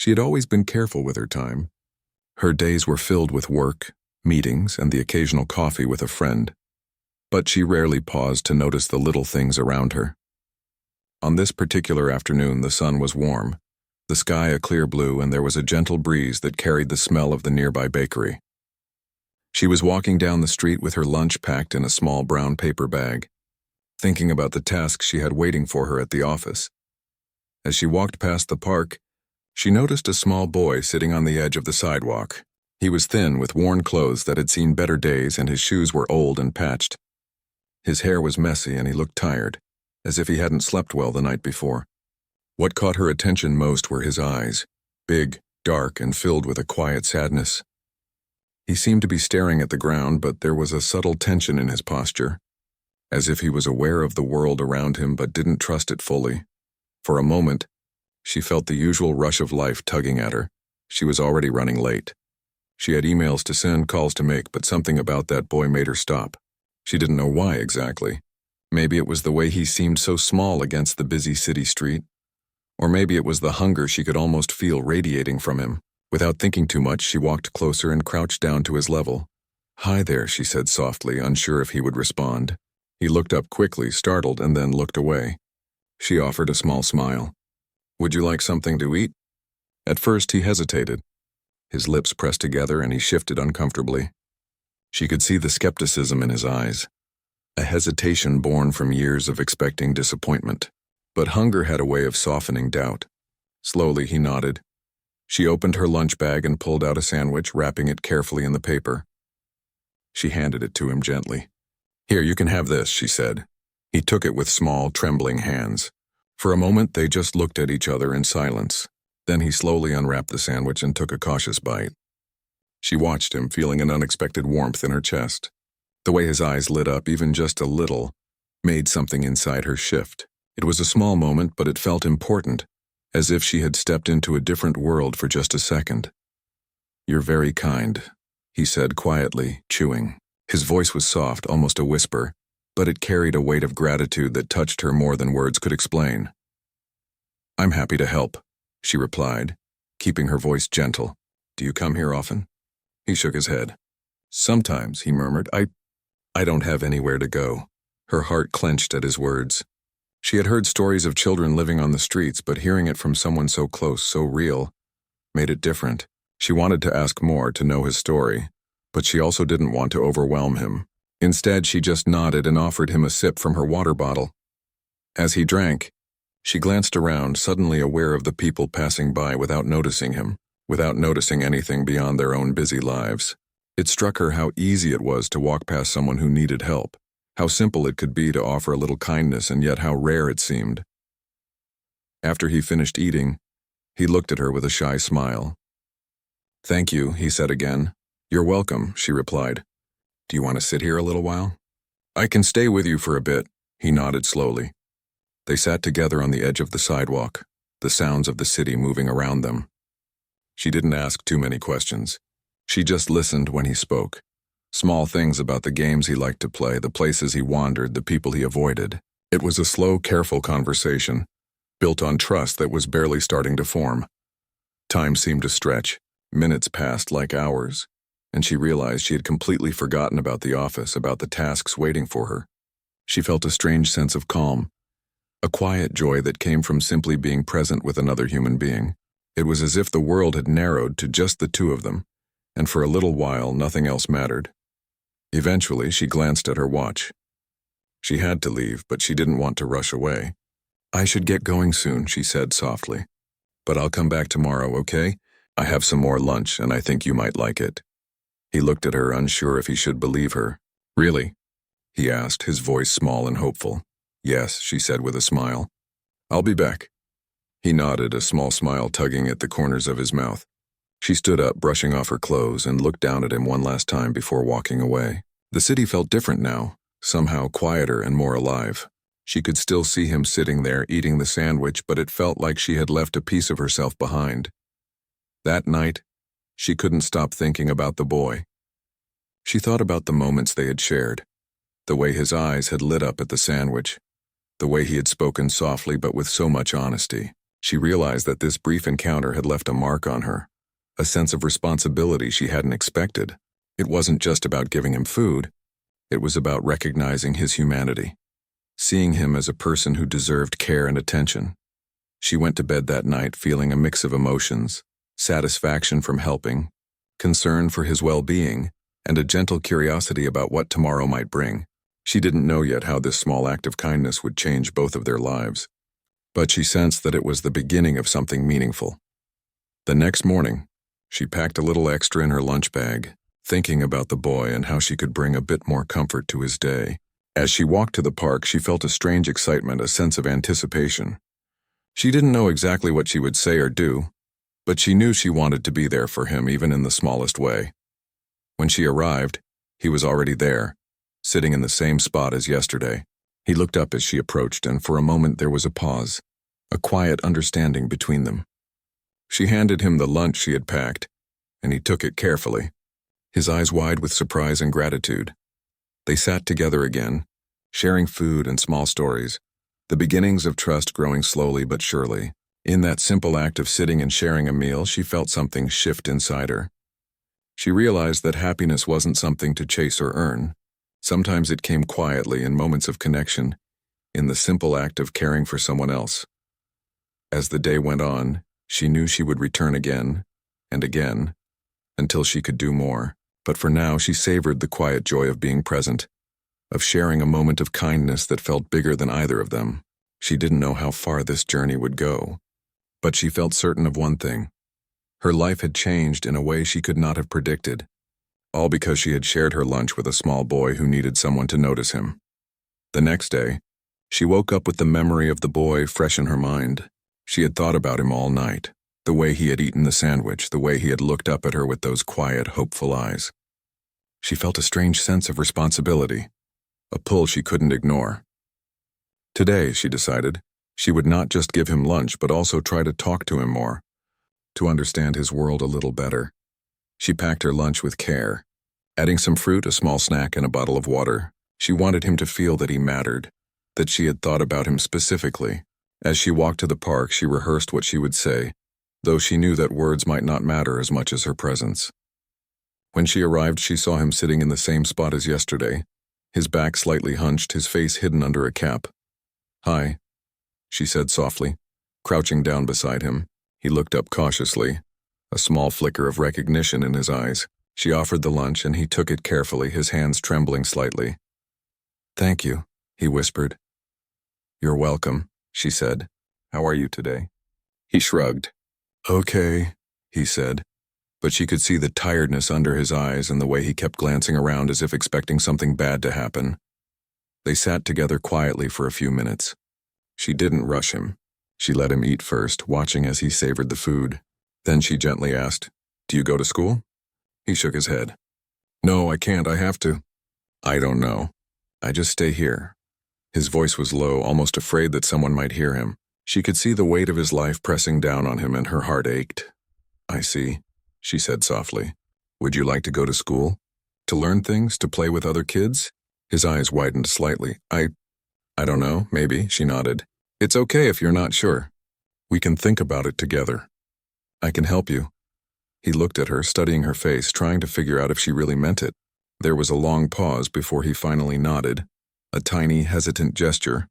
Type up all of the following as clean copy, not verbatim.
She had always been careful with her time. Her days were filled with work, meetings, and the occasional coffee with a friend. But she rarely paused to notice the little things around her. On this particular afternoon, the sun was warm, the sky a clear blue, and there was a gentle breeze that carried the smell of the nearby bakery. She was walking down the street with her lunch packed in a small brown paper bag, thinking about the tasks she had waiting for her at the office. As she walked past the park, she noticed a small boy sitting on the edge of the sidewalk. He was thin, with worn clothes that had seen better days, and his shoes were old and patched. His hair was messy, and he looked tired, as if he hadn't slept well the night before. What caught her attention most were his eyes, big, dark, and filled with a quiet sadness. He seemed to be staring at the ground, but there was a subtle tension in his posture, as if he was aware of the world around him but didn't trust it fully. For a moment, she felt the usual rush of life tugging at her. She was already running late. She had emails to send, calls to make, but something about that boy made her stop. She didn't know why exactly. Maybe it was the way he seemed so small against the busy city street. Or maybe it was the hunger she could almost feel radiating from him. Without thinking too much, she walked closer and crouched down to his level. "Hi there," she said softly, unsure if he would respond. He looked up quickly, startled, and then looked away. She offered a small smile. "Would you like something to eat?" At first, he hesitated. His lips pressed together and he shifted uncomfortably. She could see the skepticism in his eyes, a hesitation born from years of expecting disappointment. But hunger had a way of softening doubt. Slowly, he nodded. She opened her lunch bag and pulled out a sandwich, wrapping it carefully in the paper. She handed it to him gently. "Here, you can have this," she said. He took it with small, trembling hands. For a moment, they just looked at each other in silence. Then he slowly unwrapped the sandwich and took a cautious bite. She watched him, feeling an unexpected warmth in her chest. The way his eyes lit up, even just a little, made something inside her shift. It was a small moment, but it felt important, as if she had stepped into a different world for just a second. "You're very kind," he said quietly, chewing. His voice was soft, almost a whisper, but it carried a weight of gratitude that touched her more than words could explain. "I'm happy to help," she replied, keeping her voice gentle. "Do you come here often?" He shook his head. "Sometimes," he murmured. I don't have anywhere to go." Her heart clenched at his words. She had heard stories of children living on the streets, but hearing it from someone so close, so real, made it different. She wanted to ask more, to know his story, but she also didn't want to overwhelm him. Instead, she just nodded and offered him a sip from her water bottle. As he drank, she glanced around, suddenly aware of the people passing by without noticing him, without noticing anything beyond their own busy lives. It struck her how easy it was to walk past someone who needed help, how simple it could be to offer a little kindness, and yet how rare it seemed. After he finished eating, he looked at her with a shy smile. "Thank you," he said again. "You're welcome," she replied. "Do you want to sit here a little while?" "I can stay with you for a bit," he nodded slowly. They sat together on the edge of the sidewalk, the sounds of the city moving around them. She didn't ask too many questions. She just listened when he spoke. Small things about the games he liked to play, the places he wandered, the people he avoided. It was a slow, careful conversation, built on trust that was barely starting to form. Time seemed to stretch. Minutes passed like hours, and she realized she had completely forgotten about the office, about the tasks waiting for her. She felt a strange sense of calm, a quiet joy that came from simply being present with another human being. It was as if the world had narrowed to just the two of them, and for a little while nothing else mattered. Eventually, she glanced at her watch. She had to leave, but she didn't want to rush away. "I should get going soon," she said softly. "But I'll come back tomorrow, okay? I have some more lunch, and I think you might like it." He looked at her, unsure if he should believe her. "Really?" he asked, his voice small and hopeful. "Yes," she said with a smile. "I'll be back." He nodded, a small smile tugging at the corners of his mouth. She stood up, brushing off her clothes, and looked down at him one last time before walking away. The city felt different now, somehow quieter and more alive. She could still see him sitting there eating the sandwich, but it felt like she had left a piece of herself behind. That night, she couldn't stop thinking about the boy. She thought about the moments they had shared, the way his eyes had lit up at the sandwich, the way he had spoken softly but with so much honesty. She realized that this brief encounter had left a mark on her, a sense of responsibility she hadn't expected. It wasn't just about giving him food, it was about recognizing his humanity, seeing him as a person who deserved care and attention. She went to bed that night feeling a mix of emotions, satisfaction from helping, concern for his well-being, and a gentle curiosity about what tomorrow might bring. She didn't know yet how this small act of kindness would change both of their lives, but she sensed that it was the beginning of something meaningful. The next morning, she packed a little extra in her lunch bag, thinking about the boy and how she could bring a bit more comfort to his day. As she walked to the park, she felt a strange excitement, a sense of anticipation. She didn't know exactly what she would say or do, but she knew she wanted to be there for him even in the smallest way. When she arrived, he was already there, sitting in the same spot as yesterday. He looked up as she approached, and for a moment there was a pause, a quiet understanding between them. She handed him the lunch she had packed, and he took it carefully, his eyes wide with surprise and gratitude. They sat together again, sharing food and small stories, the beginnings of trust growing slowly but surely. In that simple act of sitting and sharing a meal, she felt something shift inside her. She realized that happiness wasn't something to chase or earn. Sometimes it came quietly in moments of connection, in the simple act of caring for someone else. As the day went on, she knew she would return again and again, until she could do more. But for now, she savored the quiet joy of being present, of sharing a moment of kindness that felt bigger than either of them. She didn't know how far this journey would go, but she felt certain of one thing. Her life had changed in a way she could not have predicted, all because she had shared her lunch with a small boy who needed someone to notice him. The next day, she woke up with the memory of the boy fresh in her mind. She had thought about him all night, the way he had eaten the sandwich, the way he had looked up at her with those quiet, hopeful eyes. She felt a strange sense of responsibility, a pull she couldn't ignore. Today, she decided, she would not just give him lunch but also try to talk to him more, to understand his world a little better. She packed her lunch with care, adding some fruit, a small snack, and a bottle of water. She wanted him to feel that he mattered, that she had thought about him specifically. As she walked to the park, she rehearsed what she would say, though she knew that words might not matter as much as her presence. When she arrived, she saw him sitting in the same spot as yesterday, his back slightly hunched, his face hidden under a cap. "Hi," she said softly, crouching down beside him. He looked up cautiously, a small flicker of recognition in his eyes. She offered the lunch, and he took it carefully, his hands trembling slightly. "Thank you," he whispered. "You're welcome," she said. "How are you today?" He shrugged. "Okay," he said, but she could see the tiredness under his eyes and the way he kept glancing around as if expecting something bad to happen. They sat together quietly for a few minutes. She didn't rush him. She let him eat first, watching as he savored the food. Then she gently asked, "Do you go to school?" He shook his head. "No, I can't. I have to." "I don't know. I just stay here." His voice was low, almost afraid that someone might hear him. She could see the weight of his life pressing down on him, and her heart ached. "I see," she said softly. "Would you like to go to school? To learn things? To play with other kids?" His eyes widened slightly. I don't know, maybe," she nodded. "It's okay if you're not sure. We can think about it together. I can help you." He looked at her, studying her face, trying to figure out if she really meant it. There was a long pause before he finally nodded, a tiny, hesitant gesture.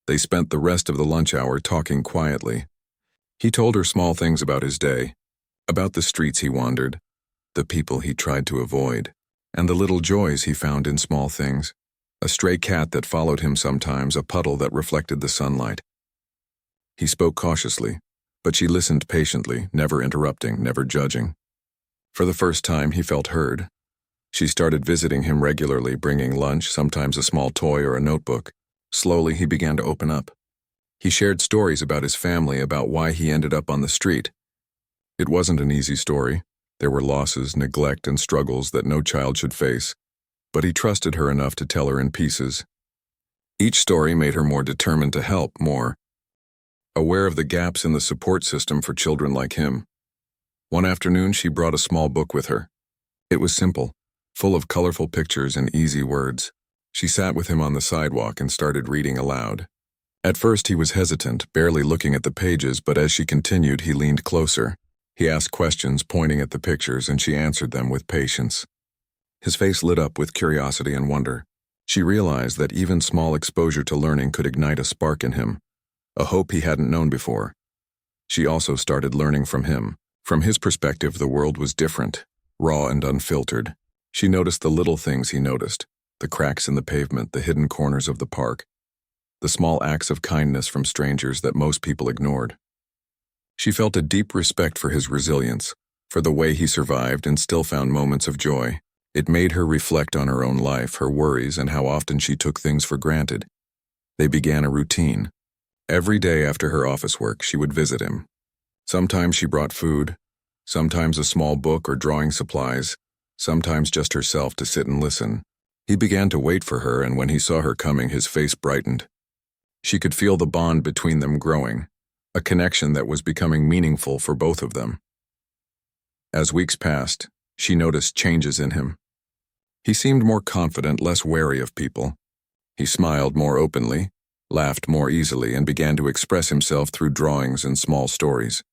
They spent the rest of the lunch hour talking quietly. He told her small things about his day, about the streets he wandered, the people he tried to avoid, and the little joys he found in small things. A stray cat that followed him sometimes, a puddle that reflected the sunlight. He spoke cautiously, but she listened patiently, never interrupting, never judging. For the first time, he felt heard. She started visiting him regularly, bringing lunch, sometimes a small toy or a notebook. Slowly, he began to open up. He shared stories about his family, about why he ended up on the street. It wasn't an easy story. There were losses, neglect, and struggles that no child should face, but he trusted her enough to tell her in pieces. Each story made her more determined to help, more aware of the gaps in the support system for children like him. One afternoon, she brought a small book with her. It was simple, full of colorful pictures and easy words. She sat with him on the sidewalk and started reading aloud. At first he was hesitant, barely looking at the pages, but as she continued, he leaned closer. He asked questions, pointing at the pictures, and she answered them with patience. His face lit up with curiosity and wonder. She realized that even small exposure to learning could ignite a spark in him, a hope he hadn't known before. She also started learning from him. From his perspective, the world was different, raw and unfiltered. She noticed the little things he noticed, the cracks in the pavement, the hidden corners of the park, the small acts of kindness from strangers that most people ignored. She felt a deep respect for his resilience, for the way he survived and still found moments of joy. It made her reflect on her own life, her worries, and how often she took things for granted. They began a routine. Every day after her office work, she would visit him. Sometimes she brought food, sometimes a small book or drawing supplies, sometimes just herself to sit and listen. He began to wait for her, and when he saw her coming, his face brightened. She could feel the bond between them growing, a connection that was becoming meaningful for both of them. As weeks passed, she noticed changes in him. He seemed more confident, less wary of people. He smiled more openly, laughed more easily, and began to express himself through drawings and small stories.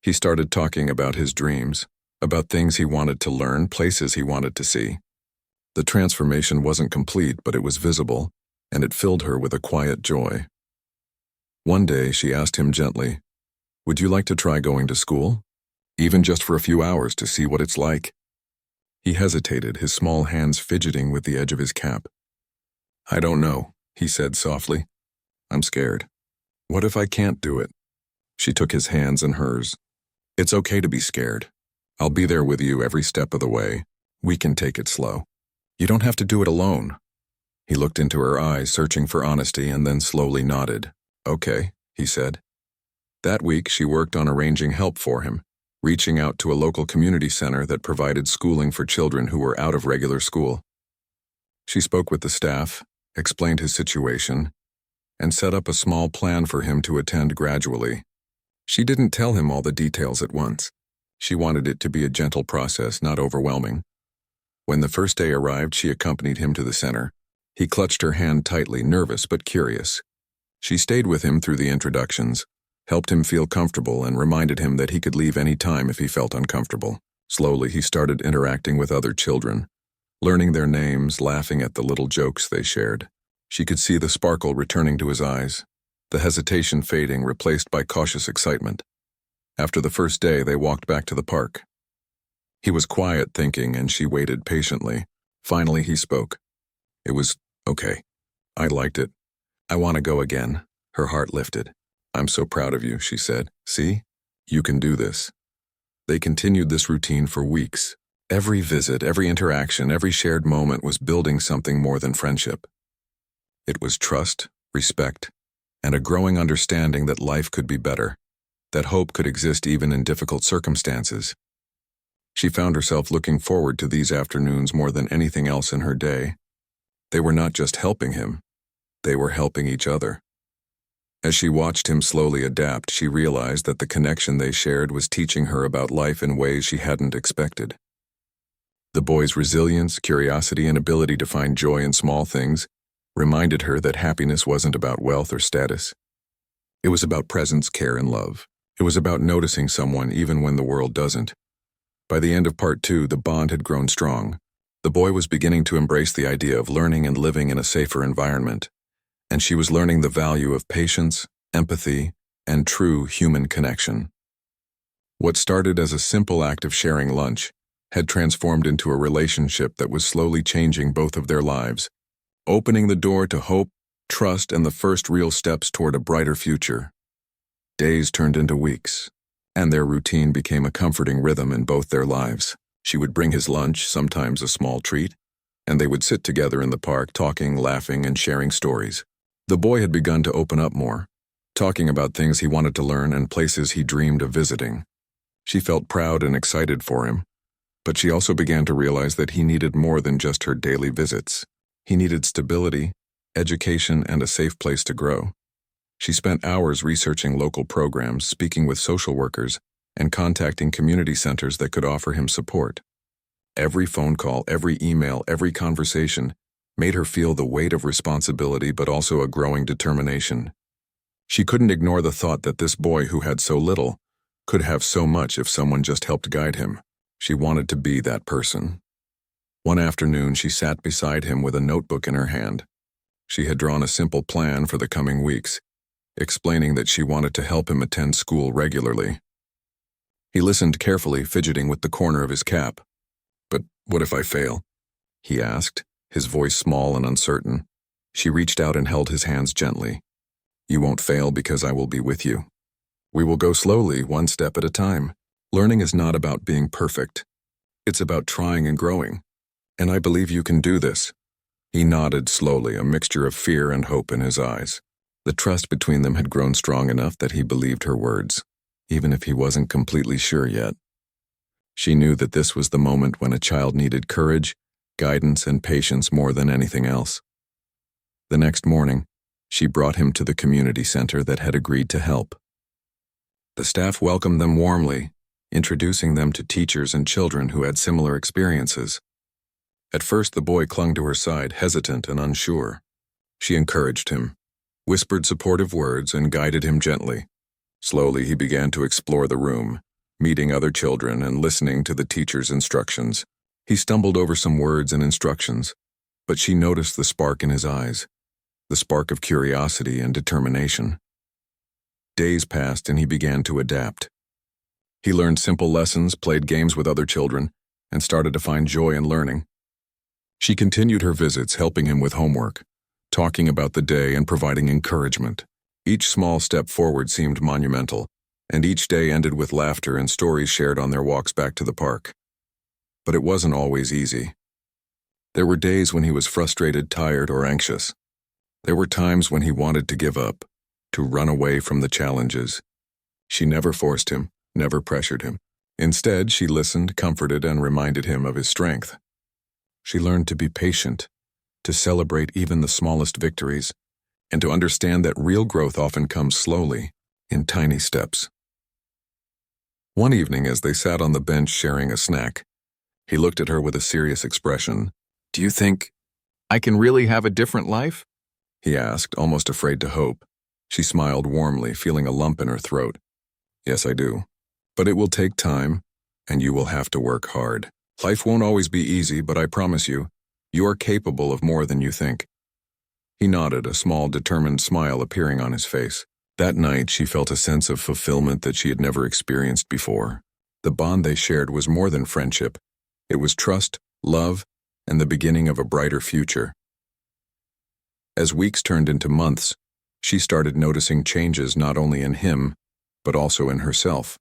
He started talking about his dreams, about things he wanted to learn, places he wanted to see. The transformation wasn't complete, but it was visible, and it filled her with a quiet joy. One day, she asked him gently, "Would you like to try going to school? Even just for a few hours to see what it's like?" He hesitated, his small hands fidgeting with the edge of his cap. "I don't know," he said softly. "I'm scared. What if I can't do it?" She took his hands in hers. "It's okay to be scared. I'll be there with you every step of the way. We can take it slow. You don't have to do it alone." He looked into her eyes, searching for honesty, and then slowly nodded. "Okay," he said. That week, she worked on arranging help for him, reaching out to a local community center that provided schooling for children who were out of regular school. She spoke with the staff, explained his situation, and set up a small plan for him to attend gradually. She didn't tell him all the details at once. She wanted it to be a gentle process, not overwhelming. When the first day arrived, she accompanied him to the center. He clutched her hand tightly, nervous but curious. She stayed with him through the introductions, helped him feel comfortable, and reminded him that he could leave any time if he felt uncomfortable. Slowly, he started interacting with other children, learning their names, laughing at the little jokes they shared. She could see the sparkle returning to his eyes, the hesitation fading, replaced by cautious excitement. After the first day, they walked back to the park. He was quiet, thinking, and she waited patiently. Finally, he spoke. "It was okay. I liked it. I want to go again." Her heart lifted. "I'm so proud of you," she said. "See? You can do this." They continued this routine for weeks. Every visit, every interaction, every shared moment was building something more than friendship. It was trust, respect, and a growing understanding that life could be better, that hope could exist even in difficult circumstances. She found herself looking forward to these afternoons more than anything else in her day. They were not just helping him, they were helping each other. As she watched him slowly adapt, she realized that the connection they shared was teaching her about life in ways she hadn't expected. The boy's resilience, curiosity, and ability to find joy in small things reminded her that happiness wasn't about wealth or status. It was about presence, care, and love. It was about noticing someone even when the world doesn't. By the end of part 2, the bond had grown strong. The boy was beginning to embrace the idea of learning and living in a safer environment, and she was learning the value of patience, empathy, and true human connection. What started as a simple act of sharing lunch had transformed into a relationship that was slowly changing both of their lives, opening the door to hope, trust, and the first real steps toward a brighter future. Days turned into weeks, and their routine became a comforting rhythm in both their lives. She would bring his lunch, sometimes a small treat, and they would sit together in the park, talking, laughing, and sharing stories. The boy had begun to open up more, talking about things he wanted to learn and places he dreamed of visiting. She felt proud and excited for him, but she also began to realize that he needed more than just her daily visits. He needed stability, education, and a safe place to grow. She spent hours researching local programs, speaking with social workers, and contacting community centers that could offer him support. Every phone call, every email, every conversation made her feel the weight of responsibility but also a growing determination. She couldn't ignore the thought that this boy who had so little could have so much if someone just helped guide him. She wanted to be that person. One afternoon, she sat beside him with a notebook in her hand. She had drawn a simple plan for the coming weeks, explaining that she wanted to help him attend school regularly. He listened carefully, fidgeting with the corner of his cap. "But what if I fail?" he asked, his voice small and uncertain. She reached out and held his hands gently. "You won't fail because I will be with you. We will go slowly, one step at a time. Learning is not about being perfect. It's about trying and growing. And I believe you can do this." He nodded slowly, a mixture of fear and hope in his eyes. The trust between them had grown strong enough that he believed her words, even if he wasn't completely sure yet. She knew that this was the moment when a child needed courage, guidance, and patience more than anything else. The next morning, she brought him to the community center that had agreed to help. The staff welcomed them warmly, introducing them to teachers and children who had similar experiences. At first, the boy clung to her side, hesitant and unsure. She encouraged him, whispered supportive words, and guided him gently. Slowly, he began to explore the room, meeting other children and listening to the teacher's instructions. He stumbled over some words and instructions, but she noticed the spark in his eyes, the spark of curiosity and determination. Days passed and he began to adapt. He learned simple lessons, played games with other children, and started to find joy in learning. She continued her visits, helping him with homework, talking about the day and providing encouragement. Each small step forward seemed monumental, and each day ended with laughter and stories shared on their walks back to the park. But it wasn't always easy. There were days when he was frustrated, tired, or anxious. There were times when he wanted to give up, to run away from the challenges. She never forced him, never pressured him. Instead, she listened, comforted, and reminded him of his strength. She learned to be patient, to celebrate even the smallest victories, and to understand that real growth often comes slowly, in tiny steps. One evening, as they sat on the bench sharing a snack, he looked at her with a serious expression. "Do you think I can really have a different life?" he asked, almost afraid to hope. She smiled warmly, feeling a lump in her throat. "Yes, I do. But it will take time, and you will have to work hard. Life won't always be easy, but I promise you, you are capable of more than you think." He nodded, a small, determined smile appearing on his face. That night, she felt a sense of fulfillment that she had never experienced before. The bond they shared was more than friendship. It was trust, love, and the beginning of a brighter future. As weeks turned into months, she started noticing changes not only in him, but also in herself.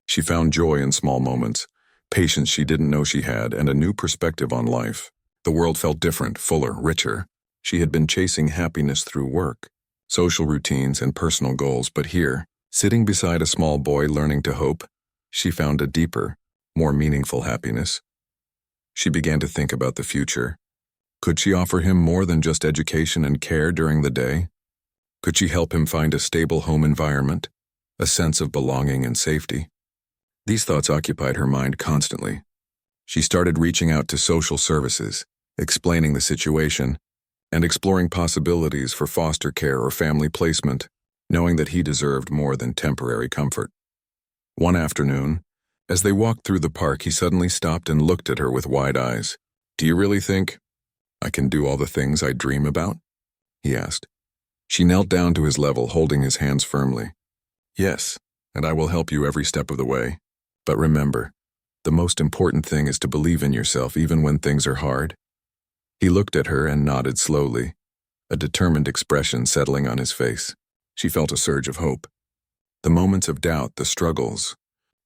She found joy in small moments, patience she didn't know she had, and a new perspective on life. The world felt different, fuller, richer. She had been chasing happiness through work, social routines, and personal goals, but here, sitting beside a small boy learning to hope, she found a deeper, more meaningful happiness. She began to think about the future. Could she offer him more than just education and care during the day? Could she help him find a stable home environment, a sense of belonging and safety? These thoughts occupied her mind constantly. She started reaching out to social services, explaining the situation, and exploring possibilities for foster care or family placement, knowing that he deserved more than temporary comfort. One afternoon, as they walked through the park, he suddenly stopped and looked at her with wide eyes. "Do you really think I can do all the things I dream about?" he asked. She knelt down to his level, holding his hands firmly. "Yes, and I will help you every step of the way. But remember, the most important thing is to believe in yourself even when things are hard." He looked at her and nodded slowly, a determined expression settling on his face. She felt a surge of hope. The moments of doubt, the struggles,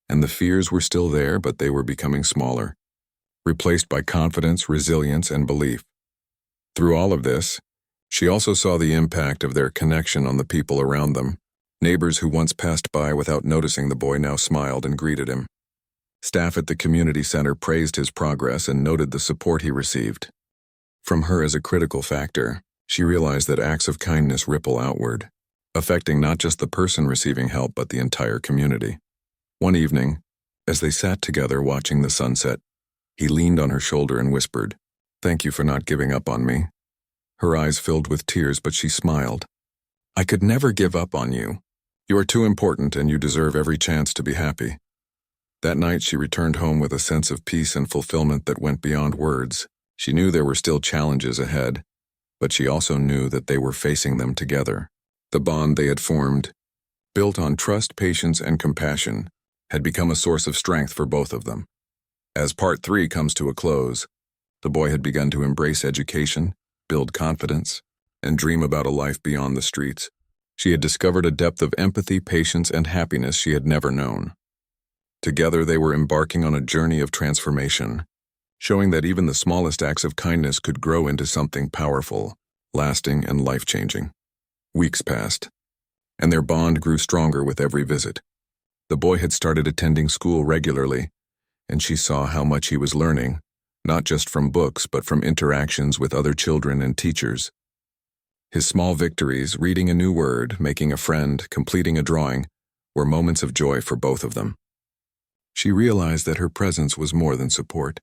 and the fears were still there, but they were becoming smaller, replaced by confidence, resilience, and belief. Through all of this, she also saw the impact of their connection on the people around them. Neighbors who once passed by without noticing the boy now smiled and greeted him. Staff at the community center praised his progress and noted the support he received. From her as a critical factor, she realized that acts of kindness ripple outward, affecting not just the person receiving help but the entire community. One evening, as they sat together watching the sunset, he leaned on her shoulder and whispered, Thank you for not giving up on me." Her eyes filled with tears, but she smiled. "I could never give up on you. You are too important and you deserve every chance to be happy." That night she returned home with a sense of peace and fulfillment that went beyond words. She knew there were still challenges ahead, but she also knew that they were facing them together. The bond they had formed, built on trust, patience, and compassion, had become a source of strength for both of them. As part 3 comes to a close, the boy had begun to embrace education, build confidence, and dream about a life beyond the streets. She had discovered a depth of empathy, patience, and happiness she had never known. Together they were embarking on a journey of transformation, showing that even the smallest acts of kindness could grow into something powerful, lasting, and life-changing. Weeks passed, and their bond grew stronger with every visit. The boy had started attending school regularly, and she saw how much he was learning, not just from books but from interactions with other children and teachers. His small victories, reading a new word, making a friend, completing a drawing, were moments of joy for both of them. She realized that her presence was more than support.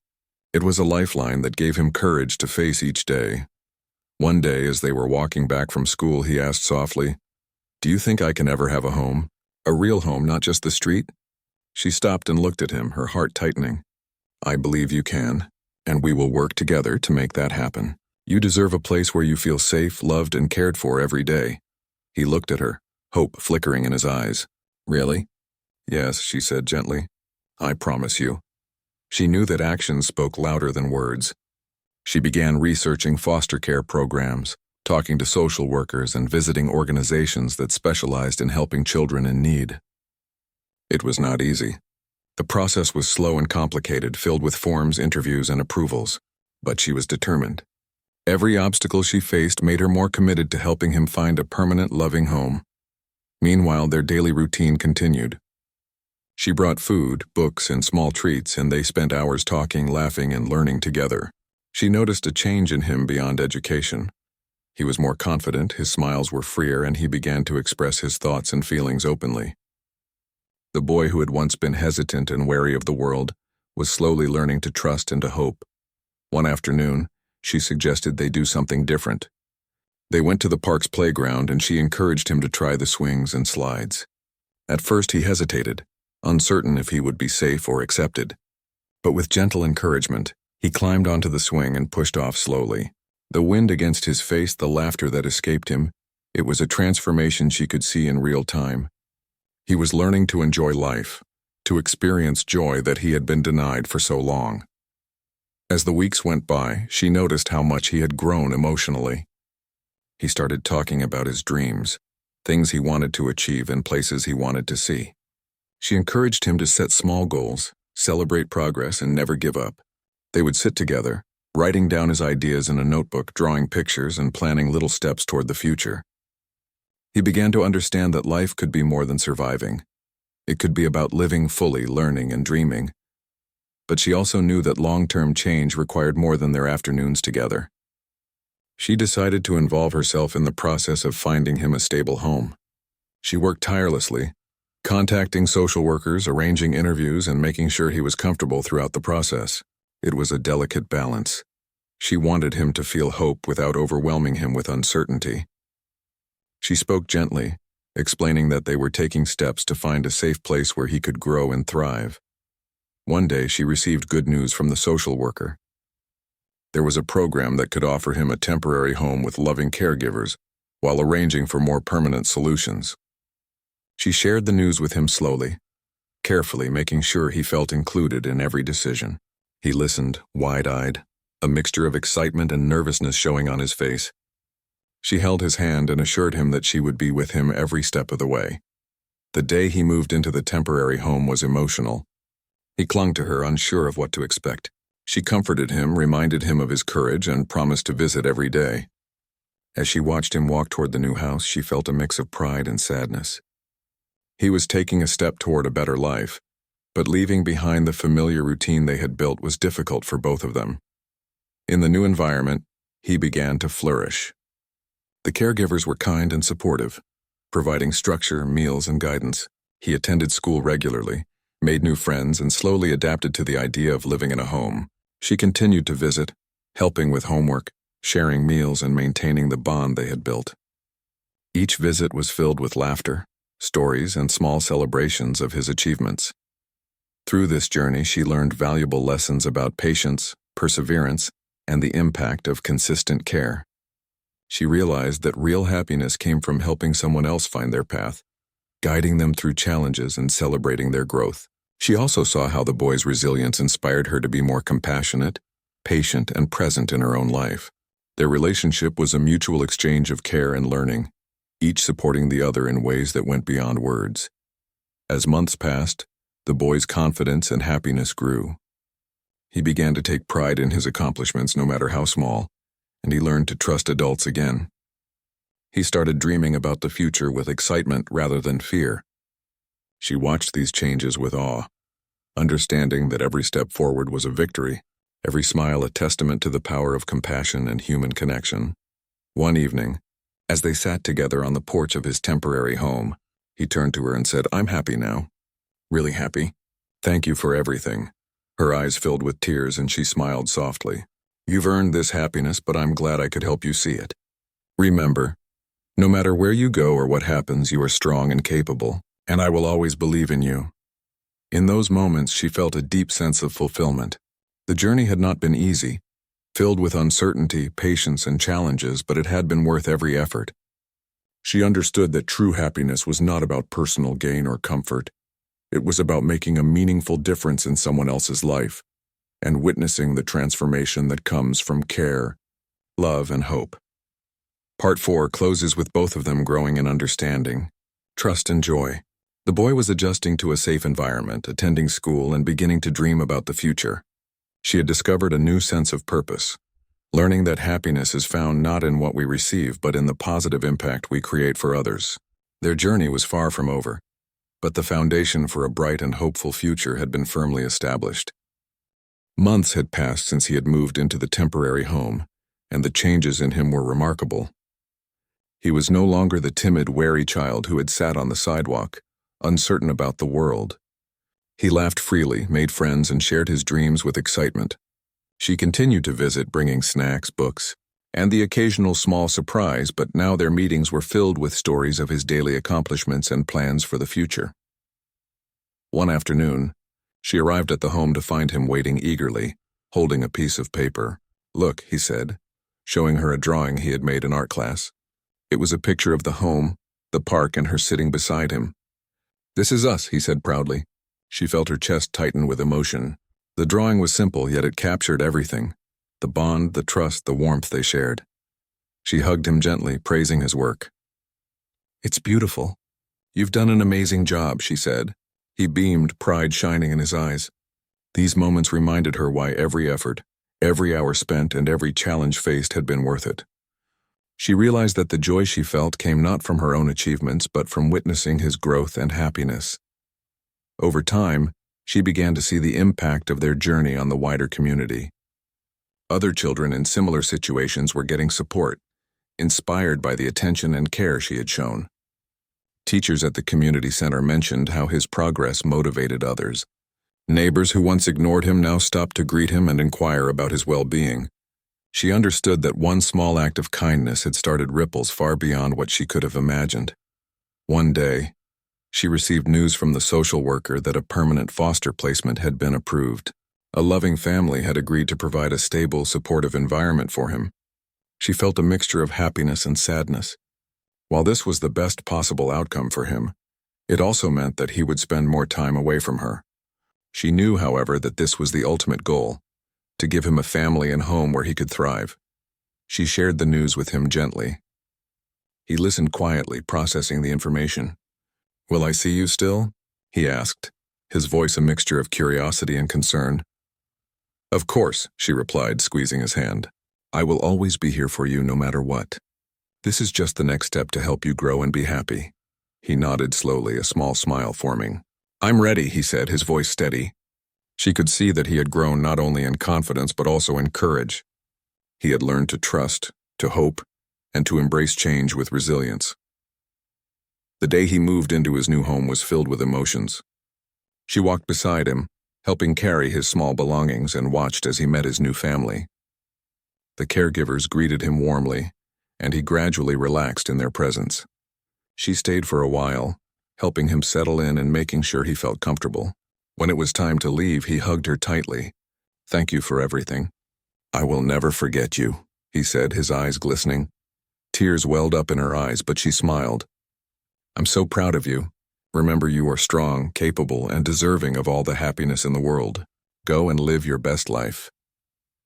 It was a lifeline that gave him courage to face each day. One day, as they were walking back from school, he asked softly, "Do you think I can ever have a home? A real home, not just the street?" She stopped and looked at him, her heart tightening. "I believe you can, and we will work together to make that happen. You deserve a place where you feel safe, loved, and cared for every day." He looked at her, hope flickering in his eyes. "Really?" "Yes," she said gently. "I promise you." She knew that actions spoke louder than words. She began researching foster care programs, talking to social workers, and visiting organizations that specialized in helping children in need. It was not easy. The process was slow and complicated, filled with forms, interviews, and approvals. But she was determined. Every obstacle she faced made her more committed to helping him find a permanent, loving home. Meanwhile, their daily routine continued. She brought food, books, and small treats, and they spent hours talking, laughing, and learning together. She noticed a change in him beyond education. He was more confident, his smiles were freer, and he began to express his thoughts and feelings openly. The boy who had once been hesitant and wary of the world was slowly learning to trust and to hope. One afternoon, she suggested they do something different. They went to the park's playground, and she encouraged him to try the swings and slides. At first he hesitated, uncertain if he would be safe or accepted. But with gentle encouragement, he climbed onto the swing and pushed off slowly. The wind against his face, the laughter that escaped him, it was a transformation she could see in real time. He was learning to enjoy life, to experience joy that he had been denied for so long. As the weeks went by, she noticed how much he had grown emotionally. He started talking about his dreams, things he wanted to achieve and places he wanted to see. She encouraged him to set small goals, celebrate progress, and never give up. They would sit together, writing down his ideas in a notebook, drawing pictures, and planning little steps toward the future. He began to understand that life could be more than surviving. It could be about living fully, learning, and dreaming. But she also knew that long-term change required more than their afternoons together. She decided to involve herself in the process of finding him a stable home. She worked tirelessly, contacting social workers, arranging interviews, and making sure he was comfortable throughout the process. It was a delicate balance. She wanted him to feel hope without overwhelming him with uncertainty. She spoke gently, explaining that they were taking steps to find a safe place where he could grow and thrive. One day she received good news from the social worker. There was a program that could offer him a temporary home with loving caregivers while arranging for more permanent solutions. She shared the news with him slowly, carefully making sure he felt included in every decision. He listened, wide-eyed, a mixture of excitement and nervousness showing on his face. She held his hand and assured him that she would be with him every step of the way. The day he moved into the temporary home was emotional. He clung to her, unsure of what to expect. She comforted him, reminded him of his courage, and promised to visit every day. As she watched him walk toward the new house, she felt a mix of pride and sadness. He was taking a step toward a better life, but leaving behind the familiar routine they had built was difficult for both of them. In the new environment, he began to flourish. The caregivers were kind and supportive, providing structure, meals, and guidance. He attended school regularly, made new friends, and slowly adapted to the idea of living in a home. She continued to visit, helping with homework, sharing meals, and maintaining the bond they had built. Each visit was filled with laughter, stories, and small celebrations of his achievements. Through this journey, she learned valuable lessons about patience, perseverance, and the impact of consistent care. She realized that real happiness came from helping someone else find their path, guiding them through challenges and celebrating their growth. She also saw how the boy's resilience inspired her to be more compassionate, patient, and present in her own life. Their relationship was a mutual exchange of care and learning, each supporting the other in ways that went beyond words. As months passed, the boy's confidence and happiness grew. He began to take pride in his accomplishments, no matter how small, and he learned to trust adults again. He started dreaming about the future with excitement rather than fear. She watched these changes with awe, understanding that every step forward was a victory, every smile a testament to the power of compassion and human connection. One evening, as they sat together on the porch of his temporary home, he turned to her and said, "I'm happy now. Really happy. Thank you for everything." Her eyes filled with tears and she smiled softly. "You've earned this happiness, but I'm glad I could help you see it. Remember, no matter where you go or what happens, you are strong and capable, and I will always believe in you." In those moments, she felt a deep sense of fulfillment. The journey had not been easy, filled with uncertainty, patience, and challenges, but it had been worth every effort. She understood that true happiness was not about personal gain or comfort. It was about making a meaningful difference in someone else's life and witnessing the transformation that comes from care, love, and hope. Part 4 closes with both of them growing in understanding, trust, and joy. The boy was adjusting to a safe environment, attending school, and beginning to dream about the future. She had discovered a new sense of purpose, learning that happiness is found not in what we receive, but in the positive impact we create for others. Their journey was far from over, but the foundation for a bright and hopeful future had been firmly established. Months had passed since he had moved into the temporary home, and the changes in him were remarkable. He was no longer the timid, wary child who had sat on the sidewalk, uncertain about the world. He laughed freely, made friends, and shared his dreams with excitement. She continued to visit, bringing snacks, books, and the occasional small surprise, but now their meetings were filled with stories of his daily accomplishments and plans for the future. One afternoon, she arrived at the home to find him waiting eagerly, holding a piece of paper. "Look," he said, showing her a drawing he had made in art class. It was a picture of the home, the park, and her sitting beside him. "This is us," he said proudly. She felt her chest tighten with emotion. The drawing was simple, yet it captured everything: the bond, the trust, the warmth they shared. She hugged him gently, praising his work. "It's beautiful. You've done an amazing job," she said. He beamed, pride shining in his eyes. These moments reminded her why every effort, every hour spent, and every challenge faced had been worth it. She realized that the joy she felt came not from her own achievements, but from witnessing his growth and happiness. Over time, she began to see the impact of their journey on the wider community. Other children in similar situations were getting support, inspired by the attention and care she had shown. Teachers at the community center mentioned how his progress motivated others. Neighbors who once ignored him now stopped to greet him and inquire about his well-being. She understood that one small act of kindness had started ripples far beyond what she could have imagined. One day, she received news from the social worker that a permanent foster placement had been approved. A loving family had agreed to provide a stable, supportive environment for him. She felt a mixture of happiness and sadness. While this was the best possible outcome for him, it also meant that he would spend more time away from her. She knew, however, that this was the ultimate goal: to give him a family and home where he could thrive. She shared the news with him gently. He listened quietly, processing the information. "Will I see you still?" he asked, his voice a mixture of curiosity and concern. "Of course," she replied, squeezing his hand. "I will always be here for you no matter what. This is just the next step to help you grow and be happy." He nodded slowly, a small smile forming. "I'm ready," he said, his voice steady. She could see that he had grown not only in confidence but also in courage. He had learned to trust, to hope, and to embrace change with resilience. The day he moved into his new home was filled with emotions. She walked beside him, helping carry his small belongings, and watched as he met his new family. The caregivers greeted him warmly, and he gradually relaxed in their presence. She stayed for a while, helping him settle in and making sure he felt comfortable. When it was time to leave, he hugged her tightly. "Thank you for everything. I will never forget you," he said, his eyes glistening. Tears welled up in her eyes, but she smiled. "I'm so proud of you. Remember, you are strong, capable, and deserving of all the happiness in the world. Go and live your best life."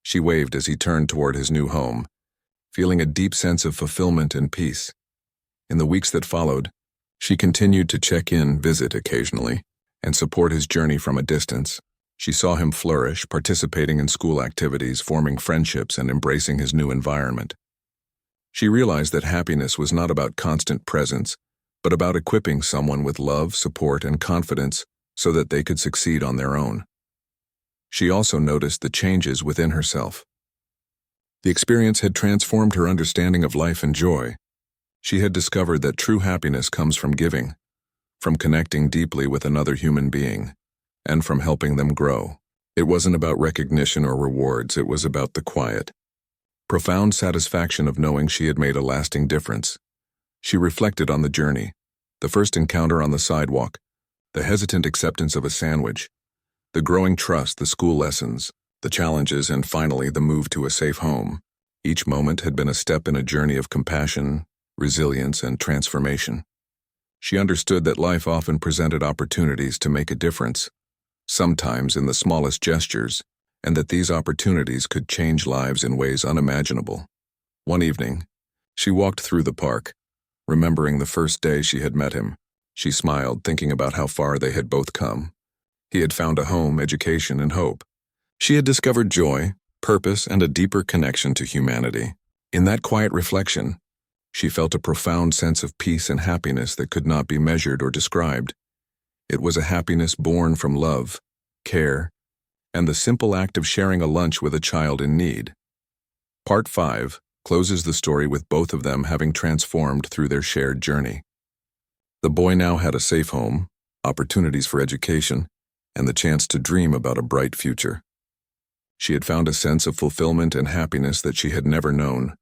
She waved as he turned toward his new home, feeling a deep sense of fulfillment and peace. In the weeks that followed, she continued to check in, visit occasionally, and support his journey from a distance. She saw him flourish, participating in school activities, forming friendships, and embracing his new environment. She realized that happiness was not about constant presence, but about equipping someone with love, support, and confidence so that they could succeed on their own. She also noticed the changes within herself. The experience had transformed her understanding of life and joy. She had discovered that true happiness comes from giving, from connecting deeply with another human being, and from helping them grow. It wasn't about recognition or rewards, it was about the quiet, profound satisfaction of knowing she had made a lasting difference. She reflected on the journey, the first encounter on the sidewalk, the hesitant acceptance of a sandwich, the growing trust, the school lessons, the challenges, and finally the move to a safe home. Each moment had been a step in a journey of compassion, resilience, and transformation. She understood that life often presented opportunities to make a difference, sometimes in the smallest gestures, and that these opportunities could change lives in ways unimaginable. One evening, she walked through the park, remembering the first day she had met him. She smiled, thinking about how far they had both come. He had found a home, education, and hope. She had discovered joy, purpose, and a deeper connection to humanity. In that quiet reflection, she felt a profound sense of peace and happiness that could not be measured or described. It was a happiness born from love, care, and the simple act of sharing a lunch with a child in need. Part 5 closes the story with both of them having transformed through their shared journey. The boy now had a safe home, opportunities for education, and the chance to dream about a bright future. She had found a sense of fulfillment and happiness that she had never known,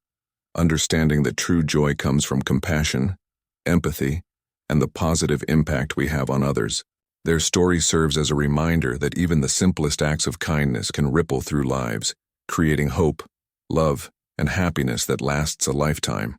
understanding that true joy comes from compassion, empathy, and the positive impact we have on others. Their story serves as a reminder that even the simplest acts of kindness can ripple through lives, creating hope, love, and happiness that lasts a lifetime.